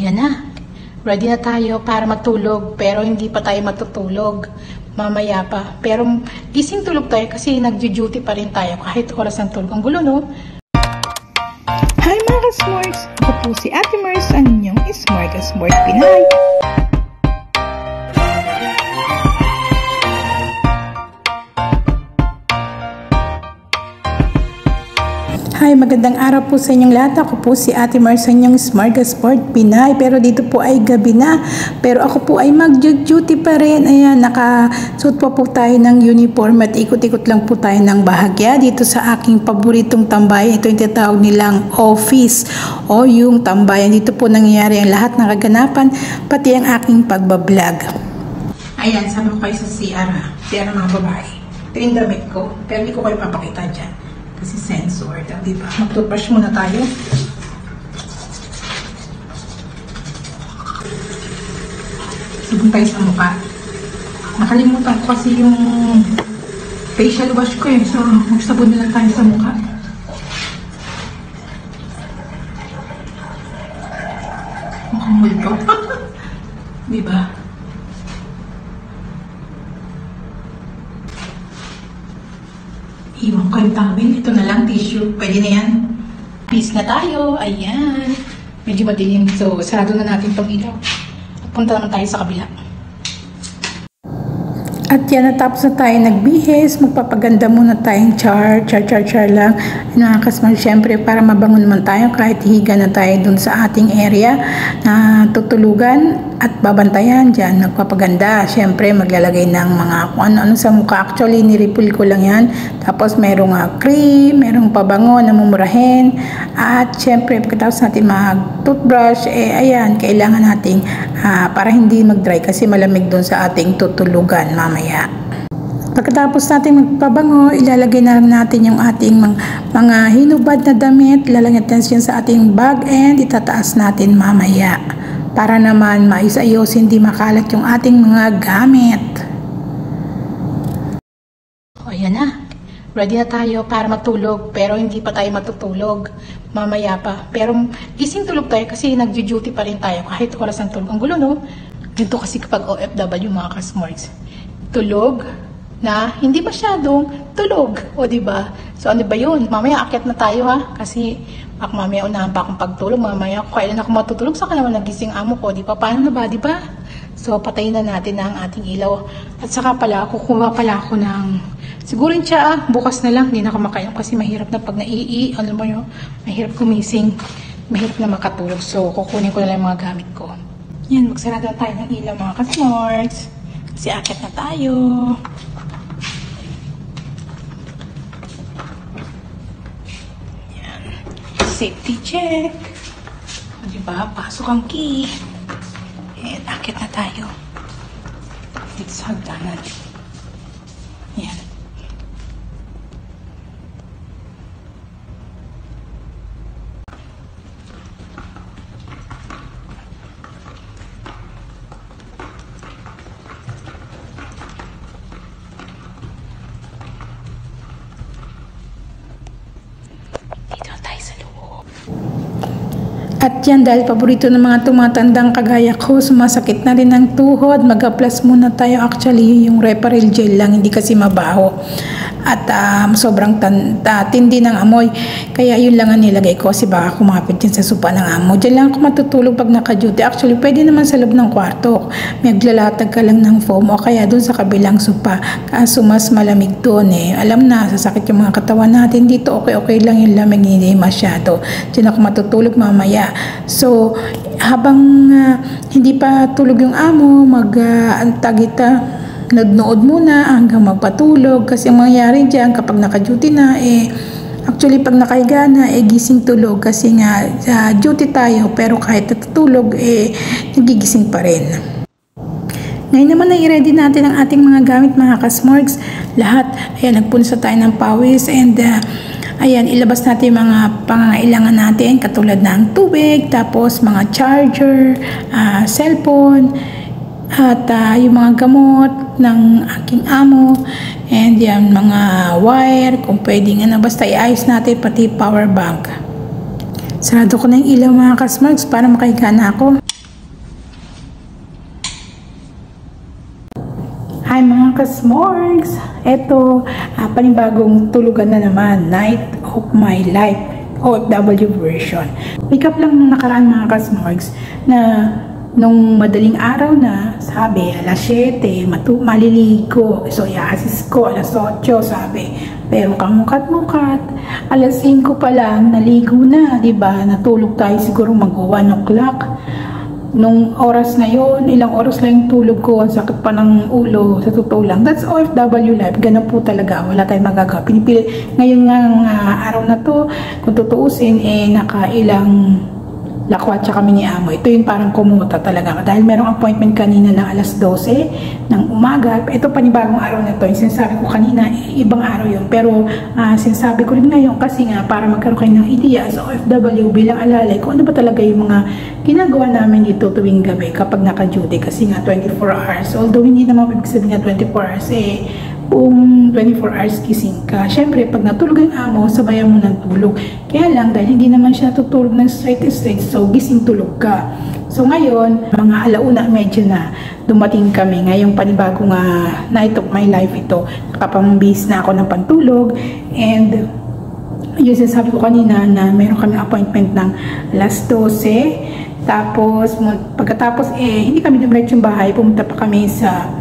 Ayan na. Ready na tayo para matulog. Pero hindi pa tayo matutulog. Mamaya pa. Pero gising tulog tayo kasi nag-duty pa rin tayo kahit oras ng tulog. Ang gulo, no? Hi mga ka-Smorgs! Ako po si Ate Mars, ang inyong Smorgasbord Pinay. Hi, magandang araw po sa inyong lahat. Ako po si Ate Mars, ang inyong Smorgasbord Pinay. Pero dito po ay gabi na. Pero ako po ay mag-duty pa rin. Ayan, nakasuot po tayo ng uniform at ikot-ikot lang po tayo ng bahagya dito sa aking paboritong tambayan. Ito yung tinatawag nilang office o yung tambayan. Dito po nangyayari ang lahat ng kaganapan, pati ang aking pagbablog. Ayan, sama ko kayo sa CR. CR mga babae. Ito yung damit ko. Pero hindi ko kayo papakita dyan. Kasi sensor, diba? Mag-toothbrush muna tayo. Sabon tayo sa mukha. Nakalimutan ko kasi yung facial wash ko eh. So, magsabon na lang tayo sa mukha. Mukhang multo. Diba? Iwan ko yung towel. Ito na lang, tissue. Pwede na yan. Peace na tayo. Ayan. Medyo madilim. So, sarado na natin itong ilaw. At punta naman tayo sa kabila. At yan, natapos na tayo nagbihis, magpapaganda muna tayong char lang. Nakakasmal syempre para mabango naman tayo kahit higa na tayo dun sa ating area na tutulugan at babantayan dyan. Nagpapaganda, syempre maglalagay ng mga kung ano-ano sa mukha. Actually, niripul ko lang yan. Tapos merong cream, merong pabango na mumurahin. At syempre, pagkatapos natin mag-toothbrush, ayan, kailangan nating para hindi mag-dry kasi malamig dun sa ating tutulugan mamaya. Pagkatapos natin magpabango, ilalagay na natin yung ating mga hinubad na damit, ilalagay natin sa ating bag and itataas natin mamaya para naman maayos-ayos, hindi makalat yung ating mga gamit. O, ayan na. Ready na tayo para matulog pero hindi pa tayo matutulog. Mamaya pa. Pero gising tulog tayo kasi nag-duty pa rin tayo kahit oras ng tulog. Ang gulo, no? Ganito kasi kapag OFW mga ka-Smorgs. Tulog na hindi masyadong tulog. O, diba? So, ano ba yun? Mamaya akyat na tayo, ha? Kasi mamaya unahan pa akong pagtulog. Mamaya kailan ako matutulog. Saka naman nagising amo ko. Diba? Paano na ba? Diba? So, patayin na natin ang ating ilaw. At saka pala, kukuha pala ako ng siguro yung tsaa, bukas na lang, hindi na ako makayang kasi mahirap na pag alam mo yun, mahirap kumising, mahirap na makatulog. So, kukunin ko na lang yung mga gamit ko. Yan, magsarado na tayo ng ilaw mga ka-Smorgs. Kasi akit na tayo. Yan. Safety check. O, diba? Pasok ang key. And akit na tayo. Dito sa hagdanan. Yan. At yan, dahil paborito ng mga tumatandang kagaya ko, sumasakit na rin ang tuhod, mag-a-plus muna tayo. Actually, yung Reparil gel lang, hindi kasi mabaho. At sobrang tindi ng amoy. Kaya yun lang ang nilagay ko kasi baka kumapit din sa supa ng amo. Diyan lang ako matutulog pag naka-duty. Actually, pwede naman sa loob ng kwarto. May maglalatag ka lang ng foam o kaya dun sa kabilang supa. Kaso mas malamig doon eh. Alam na, sasakit yung mga katawan natin. Dito okay lang yung lamig, hindi masyado. Diyan ako matutulog mamaya. So, habang hindi pa tulog yung amo, nagnood muna hanggang magpatulog. Kasi ang mangyayari dyan, kapag naka-duty na, actually pag nakahiga na, gising tulog. Kasi nga, duty tayo, pero kahit natutulog, nagigising pa rin. Ngayon naman i-ready natin ang ating mga gamit mga ka-Smorgs. Lahat, ayan, nagpunsa tayo ng pawis and ayan, ilabas natin yung mga pangangailangan natin katulad ng tubig, tapos mga charger, cellphone, at yung mga gamot ng aking amo, and yan, mga wire, kung pwedeng basta iayos natin, pati power bank. Sarado ko na yung ilaw mga ka-Smorgs para makahiga na ako. Hi mga kasmorgs! Ito, panibagong tulugan na naman, Night of My Life, OFW version. Wake up lang nung nakaraan mga kasmorgs na nung madaling araw na, sabi, alas 7, maliligo. So, i-assist ko, alas 8, sabi. Pero kamukat-mukat, alas 5 pa lang, naligo na, diba? Natulog tayo siguro mag-1 o'clock. Nung oras na yon, ilang oras lang yung tulog ko, ang sakit pa ng ulo, sa totoo lang. That's OFW life, ganun po talaga, wala tayong magagawa. Pinipili, ngayon nga araw na to, kung tutuusin, nakailang lakwatsa kami ni Amo. Ito yung parang kumuta talaga. Dahil merong appointment kanina ng alas 12 ng umaga. Ito panibagong araw na to. Yung sinasabi ko kanina, ibang araw yun. Pero sinasabi ko rin ngayon kasi nga para magkaroon kayo ng idea sa OFW bilang alalay kung ano ba talaga yung mga ginagawa namin dito tuwing gabi kapag naka-duty. Kasi nga 24 hours. Although hindi naman ibig sabihin nga 24 hours kung 24 hours gising ka. Siyempre, pag natulog ang Amo, sabayan mo ng tulog. Kaya lang, dahil hindi naman siya natutulog ng straight, so gising tulog ka. So ngayon, mga alauna, medyo na dumating kami. Ngayong panibagong Night of My Life ito. Nakapambihis na ako ng pantulog. And yun sinasabi ko kanina na meron kami appointment ng alas 12. Tapos, pagkatapos, hindi kami dumiretso yung bahay. Pumunta pa kami sa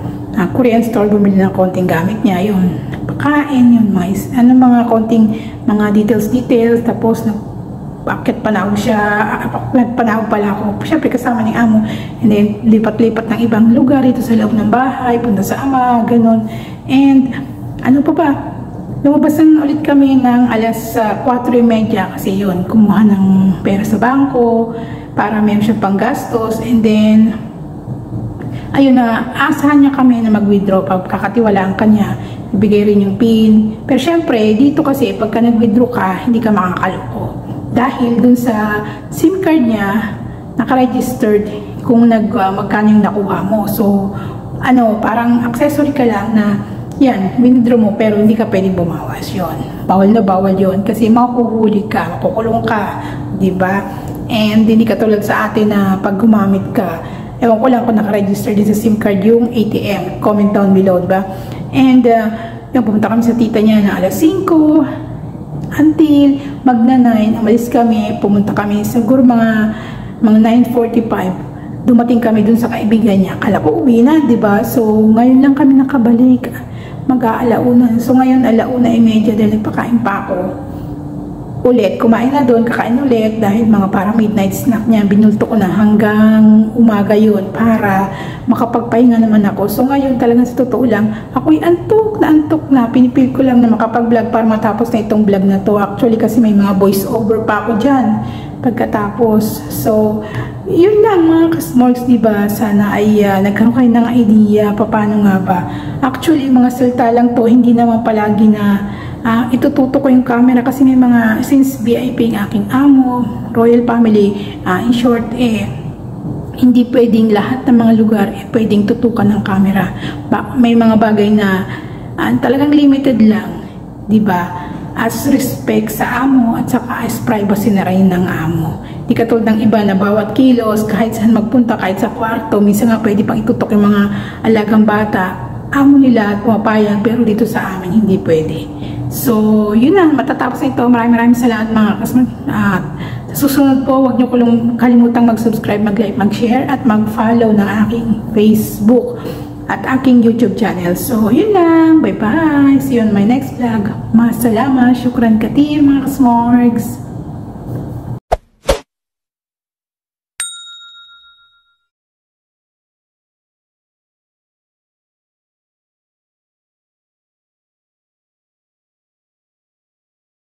Korean store, bumili ng konting gamit niya, yun, pagkain, yun, mga konting mga details, tapos bakit panahon siya, panahon pala ako, syempre kasama ni Amo, and then lipat-lipat ng ibang lugar dito sa loob ng bahay, punta sa ama, ganon, and ano pa ba, lumabasan ulit kami ng alas 4:30 kasi yun, kumuha ng pera sa bangko, para meron siyang panggastos, and then ayun na, asahan niya kami na mag-withdraw pag kakatiwalaan ka niya, ibigay rin yung PIN. Pero syempre, dito kasi, pagka nag-withdraw ka, hindi ka makakaloko. Dahil dun sa SIM card niya, naka-registered kung magkano yung nakuha mo. So, parang accessory ka lang na, yan, withdraw mo, pero hindi ka pwedeng bumawas yon. Bawal na bawal yon kasi makuhuli ka, makukulong ka, diba? And hindi ka tulad sa atin na pag gumamit ka, ewan ko lang kung naka-register din sa SIM card yung ATM. Comment down below, diba? And, yung pumunta kami sa tita niya na alas 5 until magna-9. Umalis kami, pumunta kami siguro mga 9:45. Dumating kami dun sa kaibigan niya. Kala ko uwi na, diba? So, ngayon lang kami nakabalik. Mag-aalauna. So, ngayon, 1:30 dahil nagpakain pa ako. Ulit, kumain na doon, kakain ulit dahil mga parang midnight snack niya, binulto ko na hanggang umaga yun para makapagpahinga naman ako. So ngayon talagang sa totoo lang, ako'y antok na, pinipil ko lang na makapag-vlog para matapos na itong vlog na to. Actually kasi may mga voice over pa ako dyan pagkatapos. So, yun lang mga kasmorgs, diba? Sana ay nagkaroon kayo ng idea paano nga ba. Actually, mga salita lang to, hindi naman palagi na itututo ko yung camera kasi may mga, since VIP ang aking amo, royal family, in short, hindi pwedeng lahat ng mga lugar pwedeng tutukan ng camera. May mga bagay na talagang limited lang, diba? As respect sa amo at saka as privacy na rin ng amo. Di katulad ng iba na bawat kilos, kahit saan magpunta, kahit sa kwarto, minsan nga pwede pang itutok yung mga alagang bata, amo nila at pumapayag, pero dito sa amin hindi pwede. So, yun na, matatapos na ito. Maraming salamat mga kasmorgs. At sa susunod po, huwag niyo kalimutang mag-subscribe, mag-like, mag-share, at mag-follow ng aking Facebook at aking YouTube channel. So, yun lang. Bye-bye. See you on my next vlog. Masalamat. Syukran katir mga kasmorgs.